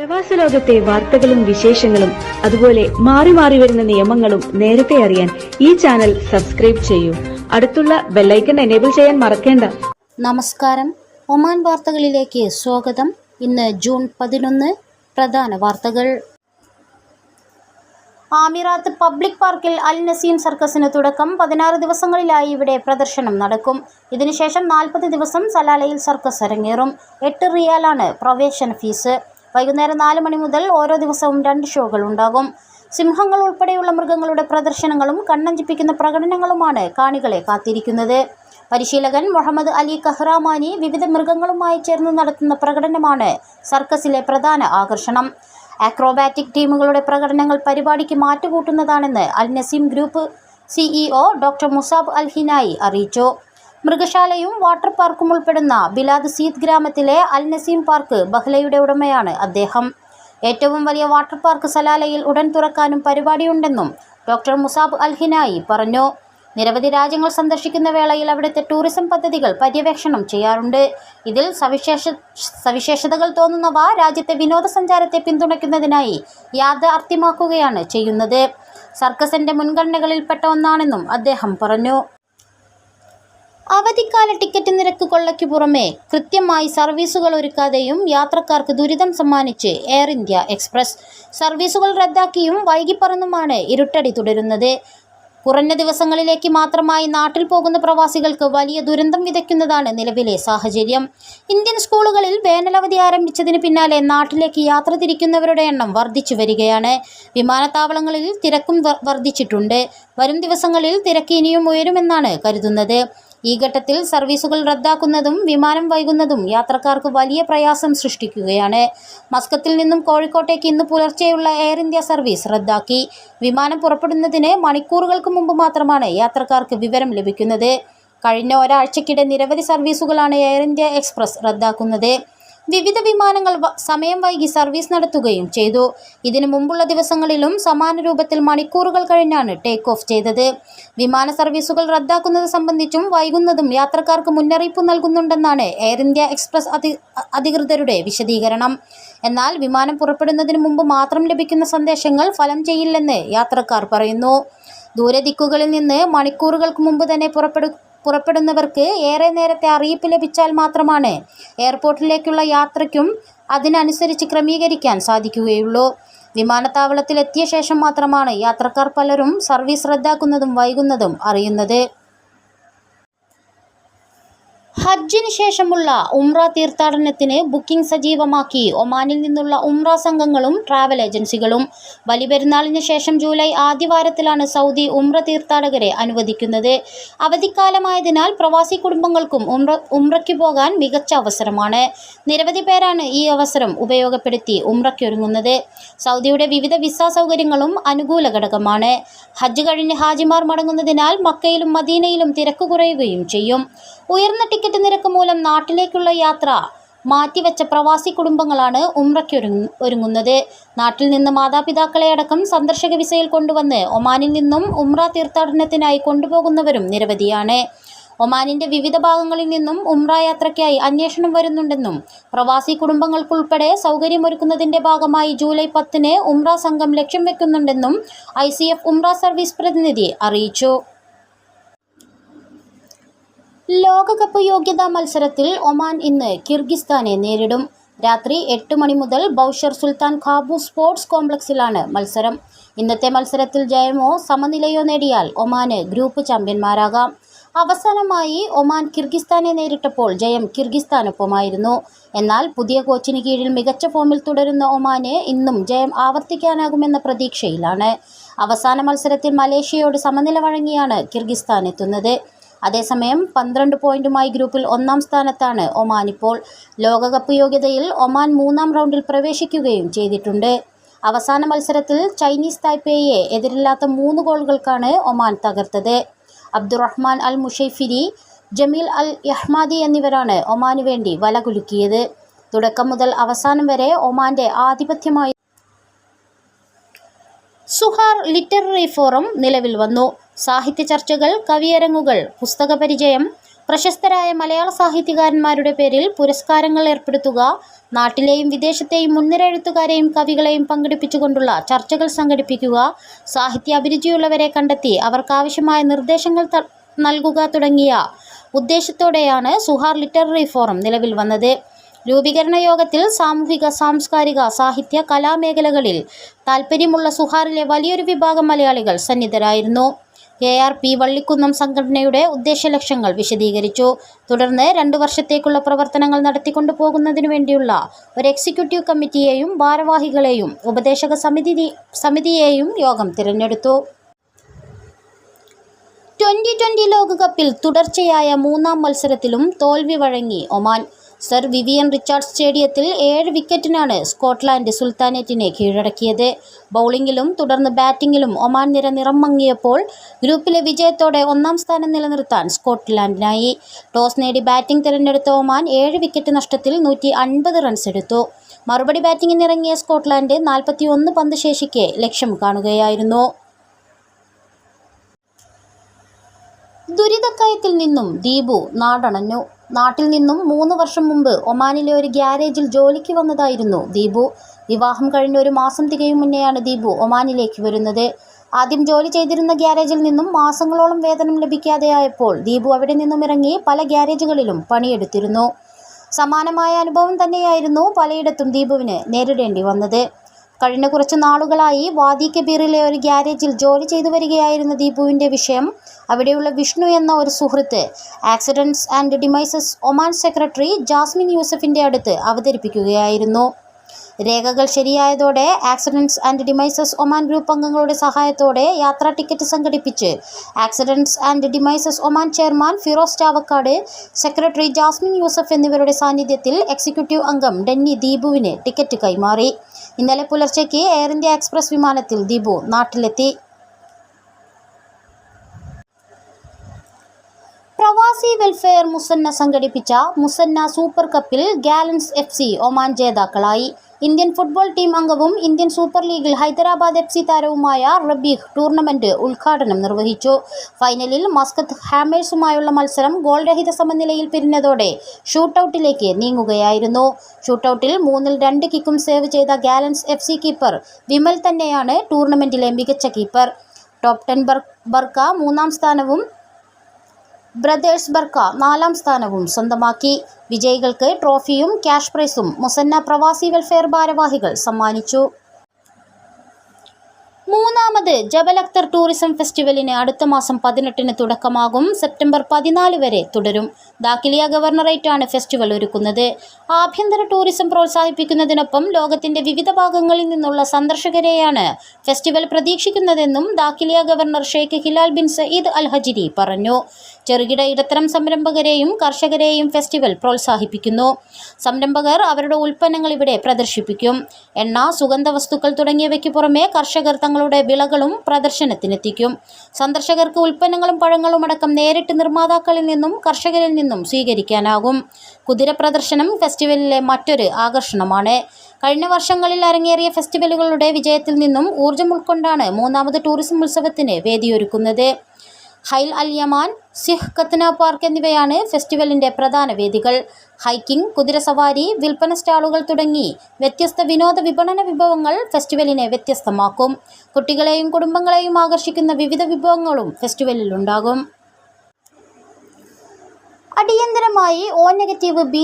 പ്രവാസ ലോകത്തെ വാർത്തകളും വിശേഷങ്ങളും അതുപോലെ മാറി മാറി വരുന്ന നിയമങ്ങളും നേരത്തെ അറിയാൻ ഈ ചാനൽ സബ്സ്ക്രൈബ് ചെയ്യൂ. അടുത്തുള്ള ബെല്ലൈക്കൺ എനേബിൾ ചെയ്യാൻ മറക്കേണ്ട. നമസ്കാരം, ഒമാൻ വാർത്തകളിലേക്ക് സ്വാഗതം. ഇന്ന് ജൂൺ 11. പ്രധാന വാർത്തകൾ. ആമിറാത്ത് പബ്ലിക് പാർക്കിൽ അൽ നസീം സർക്കസിന് തുടക്കം. 16 ദിവസങ്ങളിലായി ഇവിടെ പ്രദർശനം നടക്കും. ഇതിനുശേഷം 40 ദിവസം സലാലയിൽ സർക്കസ് അരങ്ങേറും. 8 റിയാലാണ് പ്രവേശന ഫീസ്. വൈകുന്നേരം 4 മണി മുതൽ ഓരോ ദിവസവും 2 ഷോകൾ ഉണ്ടാകും. സിംഹങ്ങൾ ഉൾപ്പെടെയുള്ള മൃഗങ്ങളുടെ പ്രദർശനങ്ങളും കണ്ണഞ്ചിപ്പിക്കുന്ന പ്രകടനങ്ങളുമാണ് കാണികളെ കാത്തിരിക്കുന്നത്. പരിശീലകൻ മുഹമ്മദ് അലി കഹ്റാമാനി വിവിധ മൃഗങ്ങളുമായി ചേർന്ന് നടത്തുന്ന പ്രകടനമാണ് സർക്കസിലെ പ്രധാന ആകർഷണം. അക്രോബാറ്റിക് ടീമുകളുടെ പ്രകടനങ്ങൾ പരിപാടിക്ക് മാറ്റുകൂട്ടുന്നതാണെന്ന് Al Naseem group CEO doctor Musab Al Hinai അറിയിച്ചു. മൃഗശാലയും വാട്ടർ പാർക്കും ഉൾപ്പെടുന്ന ബിലാദ് സീദ് ഗ്രാമത്തിലെ അൽ നസീം പാർക്ക് ബഹ്ലയുടെ ഉടമയാണ് അദ്ദേഹം. ഏറ്റവും വലിയ വാട്ടർ പാർക്ക് സലാലയിൽ ഉടൻ തുറക്കാനും പരിപാടിയുണ്ടെന്നും ഡോക്ടർ മുസാബ് അൽ ഹിനായി പറഞ്ഞു. നിരവധി രാജ്യങ്ങൾ സന്ദർശിക്കുന്ന വേളയിൽ അവിടുത്തെ ടൂറിസം പദ്ധതികൾ പര്യവേക്ഷണം ചെയ്യാറുണ്ട്. ഇതിൽ സവിശേഷതകൾ തോന്നുന്നവ രാജ്യത്തെ വിനോദസഞ്ചാരത്തെ പിന്തുണയ്ക്കുന്നതിനായി യാഥാർത്ഥ്യമാക്കുകയാണ് ചെയ്യുന്നത്. സർക്കസ് എൻ്റെ മുൻഗണനകളിൽപ്പെട്ട ഒന്നാണെന്നും അദ്ദേഹം പറഞ്ഞു. അവധിക്കാല ടിക്കറ്റ് നിരക്ക് കൊള്ളയ്ക്കു പുറമെ കൃത്യമായി സർവീസുകൾ ഒരുക്കാതെയും യാത്രക്കാർക്ക് ദുരിതം സമ്മാനിച്ച് എയർ ഇന്ത്യ എക്സ്പ്രസ് സർവീസുകൾ റദ്ദാക്കിയും വൈകിപ്പറന്നുമാണ് ഇരുട്ടടി തുടരുന്നത്. കുറഞ്ഞ ദിവസങ്ങളിലേക്ക് മാത്രമായി നാട്ടിൽ പോകുന്ന പ്രവാസികൾക്ക് വലിയ ദുരന്തം വിതയ്ക്കുന്നതാണ് നിലവിലെ സാഹചര്യം. ഇന്ത്യൻ സ്കൂളുകളിൽ വേനലവധി ആരംഭിച്ചതിന് പിന്നാലെ നാട്ടിലേക്ക് യാത്ര തിരിക്കുന്നവരുടെ എണ്ണം വർദ്ധിച്ചു വരികയാണ്. വിമാനത്താവളങ്ങളിൽ തിരക്കും വർദ്ധിച്ചിട്ടുണ്ട്. വരും ദിവസങ്ങളിൽ തിരക്ക് ഇനിയും ഉയരുമെന്നാണ് കരുതുന്നത്. ഈ ഘട്ടത്തിൽ സർവീസുകൾ റദ്ദാക്കുന്നതും വിമാനം വൈകുന്നതും യാത്രക്കാർക്ക് വലിയ പ്രയാസം സൃഷ്ടിക്കുകയാണ്. മസ്കത്തിൽ നിന്നും കോഴിക്കോട്ടേക്ക് ഇന്ന് പുലർച്ചെയുള്ള എയർ ഇന്ത്യ സർവീസ് റദ്ദാക്കി. വിമാനം പുറപ്പെടുന്നതിന് മണിക്കൂറുകൾക്ക് മുമ്പ് മാത്രമാണ് യാത്രക്കാർക്ക് വിവരം ലഭിക്കുന്നത്. കഴിഞ്ഞ ഒരാഴ്ചക്കിടെ നിരവധി സർവീസുകളാണ് എയർ ഇന്ത്യ എക്സ്പ്രസ് റദ്ദാക്കുന്നത്. വിവിധ വിമാനങ്ങൾ സമയം വൈകി സർവീസ് നടത്തുകയും ചെയ്തു. ഇതിനു മുമ്പുള്ള ദിവസങ്ങളിലും സമാന രൂപത്തിൽ മണിക്കൂറുകൾ കഴിഞ്ഞാണ് ടേക്ക് ഓഫ് ചെയ്തത്. വിമാന സർവീസുകൾ റദ്ദാക്കുന്നത് സംബന്ധിച്ചും വൈകുന്നതും യാത്രക്കാർക്ക് മുന്നറിയിപ്പ് നൽകുന്നുണ്ടെന്നാണ് എയർ ഇന്ത്യ എക്സ്പ്രസ് അധികൃതരുടെ വിശദീകരണം. എന്നാൽ വിമാനം പുറപ്പെടുന്നതിന് മുമ്പ് മാത്രം ലഭിക്കുന്ന സന്ദേശങ്ങൾ ഫലം ചെയ്യില്ലെന്ന് യാത്രക്കാർ പറയുന്നു. ദൂരദിക്കുകളിൽ നിന്ന് മണിക്കൂറുകൾക്ക് മുമ്പ് തന്നെ പുറപ്പെടുന്നവർക്ക് ഏറെ നേരത്തെ അറിയിപ്പ് ലഭിച്ചാൽ മാത്രമാണ് എയർപോർട്ടിലേക്കുള്ള യാത്രയ്ക്കും അതിനനുസരിച്ച് ക്രമീകരിക്കാൻ സാധിക്കുകയുള്ളൂ. വിമാനത്താവളത്തിലെത്തിയ ശേഷം മാത്രമാണ് യാത്രക്കാർ പലരും സർവീസ് റദ്ദാക്കുന്നതും വൈകുന്നതും അറിയുന്നത്. ഹജ്ജിന് ശേഷമുള്ള ഉംറ തീർത്ഥാടനത്തിന് ബുക്കിംഗ് സജീവമാക്കി ഒമാനിൽ നിന്നുള്ള ഉംറ സംഘങ്ങളും ട്രാവൽ ഏജൻസികളും. ബലിപെരുന്നാളിന് ശേഷം ജൂലൈ ആദ്യവാരത്തിലാണ് സൗദി ഉംറ തീർത്ഥാടകരെ അനുവദിക്കുന്നത്. അവധിക്കാലമായതിനാൽ പ്രവാസി കുടുംബങ്ങൾക്കും ഉംറയ്ക്ക് പോകാൻ മികച്ച അവസരമാണ്. നിരവധി പേരാണ് ഈ അവസരം ഉപയോഗപ്പെടുത്തി ഉംറയ്ക്കൊരുങ്ങുന്നത്. സൗദിയുടെ വിവിധ വിസ സൗകര്യങ്ങളും അനുകൂല ഘടകമാണ്. ഹജ്ജ് കഴിഞ്ഞ് ഹാജിമാർ മടങ്ങുന്നതിനാൽ മക്കയിലും മദീനയിലും തിരക്ക് കുറയുകയും ചെയ്യും. ഉയർന്ന ടിക്കറ്റ് നിരക്ക് മൂലം നാട്ടിലേക്കുള്ള യാത്ര മാറ്റിവെച്ച പ്രവാസി കുടുംബങ്ങളാണ് ഉംറയ്ക്കൊരുങ്ങുന്നത്. നാട്ടിൽ നിന്ന് മാതാപിതാക്കളെ അടക്കം സന്ദർശക വിസയിൽ കൊണ്ടുവന്ന് ഒമാനിൽ നിന്നും ഉംറ തീർത്ഥാടനത്തിനായി കൊണ്ടുപോകുന്നവരും നിരവധിയാണ്. ഒമാനിൻ്റെ വിവിധ ഭാഗങ്ങളിൽ നിന്നും ഉംറ യാത്രയ്ക്കായി അന്വേഷണം വരുന്നുണ്ടെന്നും പ്രവാസി കുടുംബങ്ങൾക്കുൾപ്പെടെ സൗകര്യമൊരുക്കുന്നതിൻ്റെ ഭാഗമായി ജൂലൈ 10 ഉംറ സംഘം ലക്ഷ്യം വെക്കുന്നുണ്ടെന്നും ICF ഉംറ സർവീസ് പ്രതിനിധി അറിയിച്ചു. ലോകകപ്പ് യോഗ്യതാ മത്സരത്തിൽ ഒമാൻ ഇന്ന് കിർഗിസ്ഥാനെ നേരിടും. രാത്രി 8 മണി മുതൽ ബൗഷർ സുൽത്താൻ ഖാബൂസ് സ്പോർട്സ് കോംപ്ലക്സിലാണ് മത്സരം. ഇന്നത്തെ മത്സരത്തിൽ ജയമോ സമനിലയോ നേടിയാൽ ഒമാന് ഗ്രൂപ്പ് ചാമ്പ്യന്മാരാകാം. അവസാനമായി ഒമാൻ കിർഗിസ്ഥാനെ നേരിട്ടപ്പോൾ ജയം കിർഗിസ്ഥാനൊപ്പമായിരുന്നു. എന്നാൽ പുതിയ കോച്ചിന് കീഴിൽ മികച്ച ഫോമിൽ തുടരുന്ന ഒമാന് ഇന്നും ജയം ആവർത്തിക്കാനാകുമെന്ന പ്രതീക്ഷയിലാണ്. അവസാന മത്സരത്തിൽ മലേഷ്യയോട് സമനില വഴങ്ങിയാണ് കിർഗിസ്ഥാൻ എത്തുന്നത്. അതേസമയം 12 പോയിന്റുമായി ഗ്രൂപ്പിൽ 1-ാം സ്ഥാനത്താണ് ഒമാൻ ഇപ്പോൾ. ലോകകപ്പ് യോഗ്യതയിൽ ഒമാൻ 3-ാം റൗണ്ടിൽ പ്രവേശിക്കുകയും ചെയ്തിട്ടുണ്ട്. അവസാന മത്സരത്തിൽ ചൈനീസ് തായ്പേയെ എതിരില്ലാത്ത 3 ഗോളുകൾക്കാണ് ഒമാൻ തകർത്തത്. അബ്ദുറഹ്മാൻ അൽ മുഷൈഫിരി, ജമീൽ അൽ യഹ്മാദി എന്നിവരാണ് ഒമാനു വേണ്ടി വല കുലുക്കിയത്. തുടക്കം മുതൽ അവസാനം വരെ ഒമാന്റെ ആധിപത്യമായി. സുഹാർ ലിറ്റററി ഫോറം നിലവിൽ വന്നു. സാഹിത്യ ചർച്ചകൾ, കവിയരങ്ങുകൾ, പുസ്തക പരിചയം, പ്രശസ്തരായ മലയാള സാഹിത്യകാരന്മാരുടെ പേരിൽ പുരസ്കാരങ്ങൾ ഏർപ്പെടുത്തുക, നാട്ടിലെയും വിദേശത്തെയും മുൻനിര എഴുത്തുകാരെയും കവികളെയും പങ്കെടുപ്പിച്ചുകൊണ്ടുള്ള ചർച്ചകൾ സംഘടിപ്പിക്കുക, സാഹിത്യ അഭിരുചിയുള്ളവരെ കണ്ടെത്തി അവർക്കാവശ്യമായ നിർദ്ദേശങ്ങൾ നൽകുക തുടങ്ങിയ ഉദ്ദേശത്തോടെയാണ് സുഹാർ ലിറ്റററി ഫോറം നിലവിൽ വന്നത്. രൂപീകരണ യോഗത്തിൽ സാമൂഹിക, സാംസ്കാരിക, സാഹിത്യ, കലാമേഖലകളിൽ താൽപ്പര്യമുള്ള സുഹാറിലെ വലിയൊരു വിഭാഗം മലയാളികൾ സന്നിധരായിരുന്നു. ARP വള്ളിക്കുന്നം സംഘടനയുടെ ഉദ്ദേശലക്ഷ്യങ്ങൾ വിശദീകരിച്ചു. തുടർന്ന് 2 വർഷത്തേക്കുള്ള പ്രവർത്തനങ്ങൾ നടത്തിക്കൊണ്ടു പോകുന്നതിനു വേണ്ടിയുള്ള ഒരു എക്സിക്യൂട്ടീവ് കമ്മിറ്റിയെയും ഭാരവാഹികളെയും ഉപദേശക സമിതിയെയും യോഗം തിരഞ്ഞെടുത്തു. 2020 ലോകകപ്പിൽ തുടർച്ചയായ 3-ാം മത്സരത്തിലും തോൽവി വഴങ്ങി ഒമാൻ. സർ വിവിയൻ റിച്ചാർഡ് സ്റ്റേഡിയത്തിൽ 7 വിക്കറ്റിനാണ് സ്കോട്ട്ലാൻഡ് സുൽത്താനേറ്റിനെ കീഴടക്കിയത്. ബൗളിംഗിലും തുടർന്ന് ബാറ്റിംഗിലും ഒമാൻ നിര നിറം മങ്ങിയപ്പോൾ ഗ്രൂപ്പിലെ വിജയത്തോടെ 1-ാം സ്ഥാനം നിലനിർത്താൻ സ്കോട്ട്ലാൻഡിനായി. ടോസ് നേടി ബാറ്റിംഗ് തിരഞ്ഞെടുത്ത ഒമാൻ 7 വിക്കറ്റ് നഷ്ടത്തിൽ 150 റൺസ് എടുത്തു. മറുപടി ബാറ്റിംഗിനിറങ്ങിയ സ്കോട്ട്ലാൻഡ് 41 പന്ത് ശേഷിക്കെ ലക്ഷ്യം കാണുകയായിരുന്നു. ദുരിതക്കയത്തിൽ നിന്നും ദീപു നാടണഞ്ഞു. നാട്ടിൽ നിന്നും 3 വർഷം മുമ്പ് ഒമാനിലെ ഒരു ഗ്യാരേജിൽ ജോലിക്ക് വന്നതായിരുന്നു ദീപു. വിവാഹം കഴിഞ്ഞ 1 മാസം തികയും മുന്നെയാണ് ദീപു ഒമാനിലേക്ക് വരുന്നത്. ആദ്യം ജോലി ചെയ്തിരുന്ന ഗ്യാരേജിൽ നിന്നും മാസങ്ങളോളം വേതനം ലഭിക്കാതെയായപ്പോൾ ദീപു അവിടെ നിന്നും ഇറങ്ങി പല ഗ്യാരേജുകളിലും പണിയെടുത്തിരുന്നു. സമാനമായ അനുഭവം തന്നെയായിരുന്നു പലയിടത്തും ദീപുവിന് നേരിടേണ്ടി വന്നത്. കഴിഞ്ഞ കുറച്ച് നാളുകളായി വാദി കബീറിലെ ഒരു ഗ്യാരേജിൽ ജോലി ചെയ്തു വരികയായിരുന്ന ദീപുവിൻ്റെ വിഷയം അവിടെയുള്ള വിഷ്ണു എന്ന ഒരു സുഹൃത്ത് accidents and demises Oman secretary Jasmine യൂസഫിൻ്റെ അടുത്ത് അവതരിപ്പിക്കുകയായിരുന്നു. രേഖകൾ ശരിയായതോടെ accidents and demises Oman group അംഗങ്ങളുടെ സഹായത്തോടെ യാത്രാ ടിക്കറ്റ് സംഘടിപ്പിച്ച് accidents and demises Oman chairman Firoz Chavakkad, secretary Jasmine Yusuf എന്നിവരുടെ സാന്നിധ്യത്തിൽ എക്സിക്യൂട്ടീവ് അംഗം ഡെന്നി ദീപുവിന് ടിക്കറ്റ് കൈമാറി. ഇന്നലെ പുലർച്ചയ്ക്ക് എയർ ഇന്ത്യ എക്സ്പ്രസ് വിമാനത്തിൽ ദീപു നാട്ടിലെത്തി. പ്രവാസി വെൽഫെയർ മുസന്ന സംഘടിപ്പിച്ച മുസന്ന സൂപ്പർ കപ്പിൽ ഗാലൻസ് FC ഒമാൻ ജേതാക്കളായി. ഇന്ത്യൻ ഫുട്ബോൾ ടീം അംഗവും ഇന്ത്യൻ സൂപ്പർ ലീഗിൽ ഹൈദരാബാദ് FC താരവുമായ റബീഹ് ടൂർണമെന്റ് ഉദ്ഘാടനം നിർവഹിച്ചു. ഫൈനലിൽ മസ്കത്ത് ഹാമേഴ്സുമായുള്ള മത്സരം ഗോൾ രഹിത സമനിലയിൽ പിരിഞ്ഞതോടെ ഷൂട്ടൌട്ടിലേക്ക് നീങ്ങുകയായിരുന്നു. ഷൂട്ടൌട്ടിൽ 3-2 കിക്കും സേവ് ചെയ്ത ഗാലൻസ് FC കീപ്പർ വിമൽ തന്നെയാണ് ടൂർണമെന്റിലെ മികച്ച കീപ്പർ. ടോപ്പ് 10 ബർക്ക 3-ാം സ്ഥാനവും ബ്രദേഴ്സ് ബർക്ക 4-ാം സ്ഥാനവും സ്വന്തമാക്കി. വിജയികൾക്ക് ട്രോഫിയും ക്യാഷ് പ്രൈസും മുസന്ന പ്രവാസി വെൽഫെയർ ഭാരവാഹികൾ സമ്മാനിച്ചു. 3ാമത് ജബൽ അക്തർ ടൂറിസം ഫെസ്റ്റിവലിന് അടുത്ത മാസം 18-ന് തുടക്കമാകും. സെപ്റ്റംബർ 14 വരെ തുടരും. ദാഖിലിയ ഗവർണറേറ്റാണ് ഫെസ്റ്റിവൽ ഒരുക്കുന്നത്. ആഭ്യന്തര ടൂറിസം പ്രോത്സാഹിപ്പിക്കുന്നതിനൊപ്പം ലോകത്തിന്റെ വിവിധ ഭാഗങ്ങളിൽ നിന്നുള്ള സന്ദർശകരെയാണ് ഫെസ്റ്റിവൽ പ്രതീക്ഷിക്കുന്നതെന്നും Dakhiliyah governor Sheikh Hilal bin Saeed Al Hajri പറഞ്ഞു. ചെറുകിട ഇടത്തരം സംരംഭകരെയും കർഷകരെയും ഫെസ്റ്റിവൽ പ്രോത്സാഹിപ്പിക്കുന്നു. സംരംഭകർ അവരുടെ ഉൽപ്പന്നങ്ങൾ ഇവിടെ പ്രദർശിപ്പിക്കും. എണ്ണ, സുഗന്ധവസ്തുക്കൾ തുടങ്ങിയവയ്ക്ക് പുറമെ കർഷകർ തങ്ങളുടെ വിളകളും പ്രദർശനത്തിനെത്തിക്കും. സന്ദർശകർക്ക് ഉൽപ്പന്നങ്ങളും പഴങ്ങളും അടക്കം നേരിട്ട് നിർമ്മാതാക്കളിൽ നിന്നും കർഷകരിൽ നിന്നും സ്വീകരിക്കാനാകും. കുതിര പ്രദർശനം ഫെസ്റ്റിവലിലെ മറ്റൊരു ആകർഷണമാണ്. കഴിഞ്ഞ വർഷങ്ങളിൽ അരങ്ങേറിയ ഫെസ്റ്റിവലുകളുടെ വിജയത്തിൽ നിന്നും ഊർജ്ജം ഉൾക്കൊണ്ടാണ് 3ാമത് ടൂറിസം ഉത്സവത്തിന് വേദിയൊരുക്കുന്നത്. ഹൈൽ അൽ യമാൻ, സിഹ് കത്ന പാർക്ക് എന്നിവയാണ് ഫെസ്റ്റിവലിൻ്റെ പ്രധാന വേദികൾ. ഹൈക്കിംഗ്, കുതിരസവാരി, വിൽപ്പന സ്റ്റാളുകൾ തുടങ്ങി വ്യത്യസ്ത വിനോദ വിപണന വിഭവങ്ങൾ ഫെസ്റ്റിവലിനെ വ്യത്യസ്തമാക്കും. കുട്ടികളെയും കുടുംബങ്ങളെയും ആകർഷിക്കുന്ന വിവിധ വിഭവങ്ങളും ഫെസ്റ്റിവലിലുണ്ടാകും. അടിയന്തരമായി O-, B-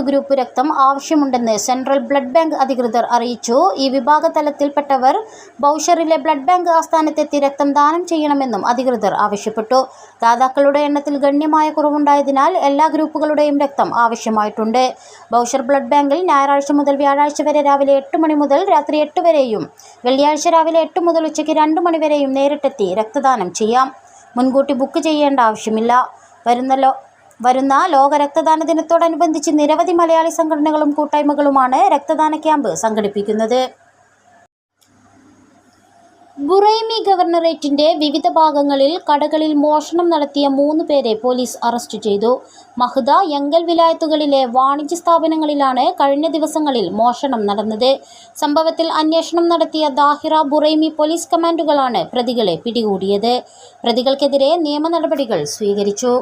ഗ്രൂപ്പ് രക്തം ആവശ്യമുണ്ടെന്ന് സെൻട്രൽ ബ്ലഡ് ബാങ്ക് അധികൃതർ അറിയിച്ചു. ഈ വിഭാഗതലത്തിൽപ്പെട്ടവർ ബൗഷറിലെ ബ്ലഡ് ബാങ്ക് ആസ്ഥാനത്തെത്തി രക്തം ദാനം ചെയ്യണമെന്നും അധികൃതർ ആവശ്യപ്പെട്ടു. ദാതാക്കളുടെ എണ്ണത്തിൽ ഗണ്യമായ കുറവുണ്ടായതിനാൽ എല്ലാ ഗ്രൂപ്പുകളുടെയും രക്തം ആവശ്യമായിട്ടുണ്ട്. ബൗഷർ ബ്ലഡ് ബാങ്കിൽ ഞായറാഴ്ച മുതൽ വ്യാഴാഴ്ച വരെ രാവിലെ 8 മണി മുതൽ രാത്രി 8 വരെയും വെള്ളിയാഴ്ച രാവിലെ 8 മുതൽ ഉച്ചയ്ക്ക് 2 മണി വരെയും നേരിട്ടെത്തി രക്തദാനം ചെയ്യാം. മുൻകൂട്ടി ബുക്ക് ചെയ്യേണ്ട ആവശ്യമില്ല. വരുന്ന ലോക രക്തദാന ദിനത്തോടനുബന്ധിച്ച് നിരവധി മലയാളി സംഘടനകളും കൂട്ടായ്മകളുമാണ് രക്തദാന ക്യാമ്പ് സംഘടിപ്പിക്കുന്നത്. ബുറൈമി ഗവർണറേറ്റിന്റെ വിവിധ ഭാഗങ്ങളിൽ കടകളിൽ മോഷണം നടത്തിയ 3 പേരെ പോലീസ് അറസ്റ്റ് ചെയ്തു. മഹ്ദ, യങ്കൽ വിലായത്തുകളിലെ വാണിജ്യ സ്ഥാപനങ്ങളിലാണ് കഴിഞ്ഞ ദിവസങ്ങളിൽ മോഷണം നടന്നത്. സംഭവത്തിൽ അന്വേഷണം നടത്തിയ ദാഹിറ, ബുറൈമി പോലീസ് കമാൻഡുകളാണ് പ്രതികളെ പിടികൂടിയത്. പ്രതികൾക്കെതിരെ നിയമ നടപടികൾ സ്വീകരിച്ചു.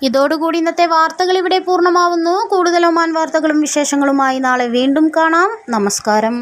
ഇതോടുകൂടി ഇന്നത്തെ വാർത്തകൾ ഇവിടെ പൂർണ്ണമാവുന്നു. കൂടുതൽ ഒമാൻ വാർത്തകളും വിശേഷങ്ങളുമായി നാളെ വീണ്ടും കാണാം. നമസ്കാരം.